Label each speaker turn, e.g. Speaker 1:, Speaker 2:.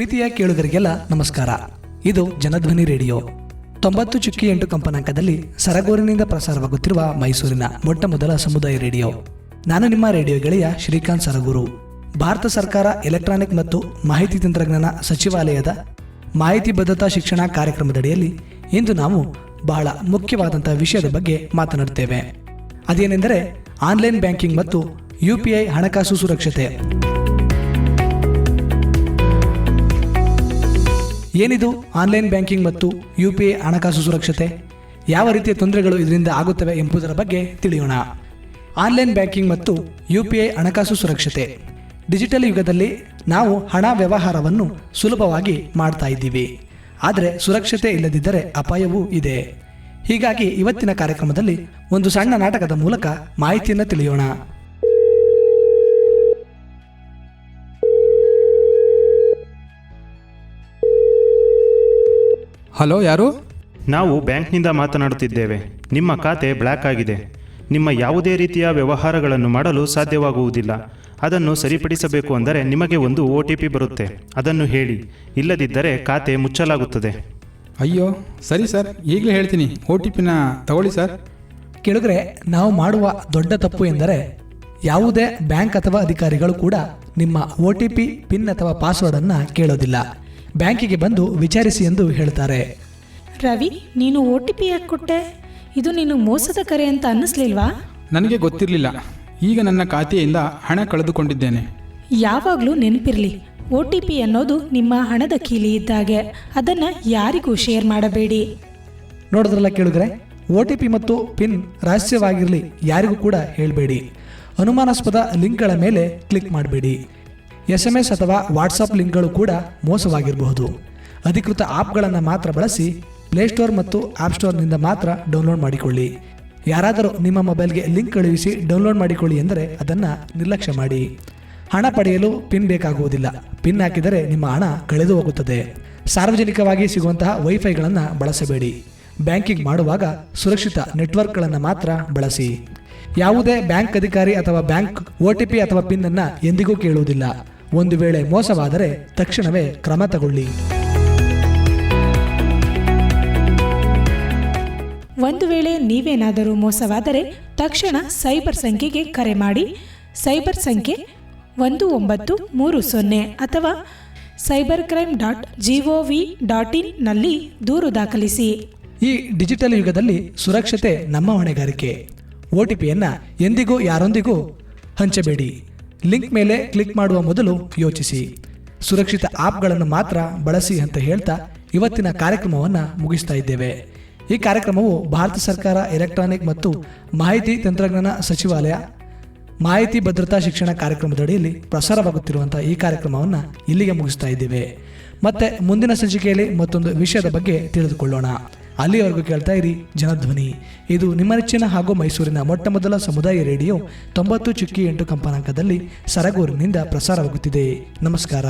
Speaker 1: ಪ್ರೀತಿಯ ಕೇಳುಗರಿಗೆಲ್ಲ ನಮಸ್ಕಾರ. ಇದು ಜನಧ್ವನಿ ರೇಡಿಯೋ 90.8 ಕಂಪನಾಂಕದಲ್ಲಿ ಸರಗೂರಿನಿಂದ ಪ್ರಸಾರವಾಗುತ್ತಿರುವ ಮೈಸೂರಿನ ಮೊಟ್ಟ ಮೊದಲ ಸಮುದಾಯ ರೇಡಿಯೋ. ನಾನು ನಿಮ್ಮ ರೇಡಿಯೋ ಗೆಳೆಯ ಶ್ರೀಕಾಂತ್ ಸರಗೂರು. ಭಾರತ ಸರ್ಕಾರ ಎಲೆಕ್ಟ್ರಾನಿಕ್ ಮತ್ತು ಮಾಹಿತಿ ತಂತ್ರಜ್ಞಾನ ಸಚಿವಾಲಯದ ಮಾಹಿತಿ ಭದ್ರತಾ ಶಿಕ್ಷಣ ಕಾರ್ಯಕ್ರಮದಡಿಯಲ್ಲಿ ಇಂದು ನಾವು ಬಹಳ ಮುಖ್ಯವಾದಂಥ ವಿಷಯದ ಬಗ್ಗೆ ಮಾತನಾಡುತ್ತೇವೆ. ಅದೇನೆಂದರೆ ಆನ್ಲೈನ್ ಬ್ಯಾಂಕಿಂಗ್ ಮತ್ತು UPI ಹಣಕಾಸು ಸುರಕ್ಷತೆ. ಏನಿದು ಆನ್ಲೈನ್ ಬ್ಯಾಂಕಿಂಗ್ ಮತ್ತು UPI ಹಣಕಾಸು ಸುರಕ್ಷತೆ? ಯಾವ ರೀತಿಯ ತೊಂದರೆಗಳು ಇದರಿಂದ ಆಗುತ್ತವೆ ಎಂಬುದರ ಬಗ್ಗೆ ತಿಳಿಯೋಣ. ಆನ್ಲೈನ್ ಬ್ಯಾಂಕಿಂಗ್ ಮತ್ತು UPI ಹಣಕಾಸು ಸುರಕ್ಷತೆ. ಡಿಜಿಟಲ್ ಯುಗದಲ್ಲಿ ನಾವು ಹಣ ವ್ಯವಹಾರವನ್ನು ಸುಲಭವಾಗಿ ಮಾಡ್ತಾ ಇದ್ದೀವಿ, ಆದರೆ ಸುರಕ್ಷತೆ ಇಲ್ಲದಿದ್ದರೆ ಅಪಾಯವೂ ಇದೆ. ಹೀಗಾಗಿ ಇವತ್ತಿನ ಕಾರ್ಯಕ್ರಮದಲ್ಲಿ ಒಂದು ಸಣ್ಣ ನಾಟಕದ ಮೂಲಕ ಮಾಹಿತಿಯನ್ನು ತಿಳಿಯೋಣ.
Speaker 2: ಹಲೋ, ಯಾರು?
Speaker 3: ನಾವು ಬ್ಯಾಂಕ್ನಿಂದ ಮಾತನಾಡುತ್ತಿದ್ದೇವೆ. ನಿಮ್ಮ ಖಾತೆ ಬ್ಲ್ಯಾಕ್ ಆಗಿದೆ. ನಿಮ್ಮ ಯಾವುದೇ ರೀತಿಯ ವ್ಯವಹಾರಗಳನ್ನು ಮಾಡಲು ಸಾಧ್ಯವಾಗುವುದಿಲ್ಲ. ಅದನ್ನು ಸರಿಪಡಿಸಬೇಕು ಅಂದರೆ ನಿಮಗೆ ಒಂದು OTP ಬರುತ್ತೆ. ಅದನ್ನು ಹೇಳಿ, ಇಲ್ಲದಿದ್ದರೆ ಖಾತೆ ಮುಚ್ಚಲಾಗುತ್ತದೆ.
Speaker 2: ಅಯ್ಯೋ, ಸರಿ ಸರ್, ಈಗಲೇ ಹೇಳ್ತೀನಿ. OTPನ ತಗೊಳ್ಳಿ ಸರ್.
Speaker 1: ಕೆಳಗರೆ ನಾವು ಮಾಡುವ ದೊಡ್ಡ ತಪ್ಪು ಎಂದರೆ ಯಾವುದೇ ಬ್ಯಾಂಕ್ ಅಥವಾ ಅಧಿಕಾರಿಗಳು ಕೂಡ ನಿಮ್ಮ OTP, ಪಿನ್ ಅಥವಾ ಪಾಸ್ವರ್ಡ್ ಅನ್ನು ಕೇಳೋದಿಲ್ಲ. ಬ್ಯಾಂಕಿಗೆ ಬಂದು ವಿಚಾರಿಸಿ ಎಂದು ಹೇಳ್ತಾರೆ.
Speaker 4: ರವಿ, ನೀನು OTP ಯಾಕೆ ಕೊಟ್ಟೆ? ಇದು ನೀನು ಮೋಸದ ಕರೆ ಅಂತ ಅನ್ನಿಸ್ಲಿಲ್ವಾ?
Speaker 2: ನನಗೆ ಗೊತ್ತಿರಲಿಲ್ಲ. ಈಗ ನನ್ನ ಖಾತೆಯಿಂದ ಹಣ ಕಳೆದುಕೊಂಡಿದ್ದೇನೆ.
Speaker 4: ಯಾವಾಗಲೂ ನೆನಪಿರಲಿ, OTP ಅನ್ನೋದು ನಿಮ್ಮ ಹಣದ ಕೀಲಿ ಇದ್ದಾಗೆ. ಅದನ್ನು ಯಾರಿಗೂ ಶೇರ್ ಮಾಡಬೇಡಿ.
Speaker 1: ನೋಡಿದ್ರಲ್ಲ ಕೇಳಿದ್ರೆ, OTP ಮತ್ತು ಪಿನ್ ರಹಸ್ಯವಾಗಿರಲಿ, ಯಾರಿಗೂ ಕೂಡ ಹೇಳಬೇಡಿ. ಅನುಮಾನಾಸ್ಪದ ಲಿಂಕ್ಗಳ ಮೇಲೆ ಕ್ಲಿಕ್ ಮಾಡಬೇಡಿ. SMS ಅಥವಾ ವಾಟ್ಸಪ್ ಲಿಂಕ್ಗಳು ಕೂಡ ಮೋಸವಾಗಿರಬಹುದು. ಅಧಿಕೃತ ಆ್ಯಪ್ಗಳನ್ನು ಮಾತ್ರ ಬಳಸಿ. ಪ್ಲೇಸ್ಟೋರ್ ಮತ್ತು ಆ್ಯಪ್ ಸ್ಟೋರ್ನಿಂದ ಮಾತ್ರ ಡೌನ್ಲೋಡ್ ಮಾಡಿಕೊಳ್ಳಿ. ಯಾರಾದರೂ ನಿಮ್ಮ ಮೊಬೈಲ್ಗೆ ಲಿಂಕ್ ಕಳುಹಿಸಿ ಡೌನ್ಲೋಡ್ ಮಾಡಿಕೊಳ್ಳಿ ಎಂದರೆ ಅದನ್ನು ನಿರ್ಲಕ್ಷ್ಯ ಮಾಡಿ. ಹಣ ಪಡೆಯಲು ಪಿನ್ ಬೇಕಾಗುವುದಿಲ್ಲ. ಪಿನ್ ಹಾಕಿದರೆ ನಿಮ್ಮ ಹಣ ಕಳೆದು ಹೋಗುತ್ತದೆ. ಸಾರ್ವಜನಿಕವಾಗಿ ಸಿಗುವಂತಹ ವೈಫೈಗಳನ್ನು ಬಳಸಬೇಡಿ. ಬ್ಯಾಂಕಿಂಗ್ ಮಾಡುವಾಗ ಸುರಕ್ಷಿತ ನೆಟ್ವರ್ಕ್ಗಳನ್ನು ಮಾತ್ರ ಬಳಸಿ. ಯಾವುದೇ ಬ್ಯಾಂಕ್ ಅಧಿಕಾರಿ ಅಥವಾ ಬ್ಯಾಂಕ್ OTP ಅಥವಾ ಪಿನ್ ಅನ್ನು ಎಂದಿಗೂ ಕೇಳುವುದಿಲ್ಲ. ಒಂದು ವೇಳೆ ಮೋಸವಾದರೆ ತಕ್ಷಣವೇ ಕ್ರಮ ತಗೊಳ್ಳಿ.
Speaker 4: ಒಂದು ವೇಳೆ ನೀವೇನಾದರೂ ಮೋಸವಾದರೆ ತಕ್ಷಣ ಸೈಬರ್ ಸಂಖ್ಯೆಗೆ ಕರೆ ಮಾಡಿ. ಸೈಬರ್ ಸಂಖ್ಯೆ 1930 ಅಥವಾ cybercrime.gov.in ನಲ್ಲಿ ದೂರು ದಾಖಲಿಸಿ.
Speaker 1: ಈ ಡಿಜಿಟಲ್ ಯುಗದಲ್ಲಿ ಸುರಕ್ಷತೆ ನಮ್ಮ ಹೊಣೆಗಾರಿಕೆ. OTPಯನ್ನು ಎಂದಿಗೂ ಯಾರೊಂದಿಗೂ ಹಂಚಬೇಡಿ. ಲಿಂಕ್ ಮೇಲೆ ಕ್ಲಿಕ್ ಮಾಡುವ ಮೊದಲು ಯೋಚಿಸಿ. ಸುರಕ್ಷಿತ ಆ್ಯಪ್ಗಳನ್ನು ಮಾತ್ರ ಬಳಸಿ ಅಂತ ಹೇಳ್ತಾ ಇವತ್ತಿನ ಕಾರ್ಯಕ್ರಮವನ್ನು ಮುಗಿಸ್ತಾ ಇದ್ದೇವೆ. ಈ ಕಾರ್ಯಕ್ರಮವು ಭಾರತ ಸರ್ಕಾರ ಎಲೆಕ್ಟ್ರಾನಿಕ್ ಮತ್ತು ಮಾಹಿತಿ ತಂತ್ರಜ್ಞಾನ ಸಚಿವಾಲಯ ಮಾಹಿತಿ ಭದ್ರತಾ ಶಿಕ್ಷಣ ಕಾರ್ಯಕ್ರಮದಡಿಯಲ್ಲಿ ಪ್ರಸಾರವಾಗುತ್ತಿರುವಂಥ ಈ ಕಾರ್ಯಕ್ರಮವನ್ನು ಇಲ್ಲಿಗೆ ಮುಗಿಸ್ತಾ ಇದ್ದೇವೆ. ಮತ್ತೆ ಮುಂದಿನ ಸಂಚಿಕೆಯಲ್ಲಿ ಮತ್ತೊಂದು ವಿಷಯದ ಬಗ್ಗೆ ತಿಳಿದುಕೊಳ್ಳೋಣ. ಅಲ್ಲಿಯವರೆಗೂ ಕೇಳ್ತಾ ಇರಿ ಜನಧ್ವನಿ. ಇದು ನಿಮ್ಮ ನೆಚ್ಚಿನ ಹಾಗೂ ಮೈಸೂರಿನ ಮೊಟ್ಟ ಮೊದಲ ಸಮುದಾಯ ರೇಡಿಯೋ 90.8 ಕಂಪನಾಂಕದಲ್ಲಿ ಸರಗೂರಿನಿಂದ ಪ್ರಸಾರವಾಗುತ್ತಿದೆ. ನಮಸ್ಕಾರ.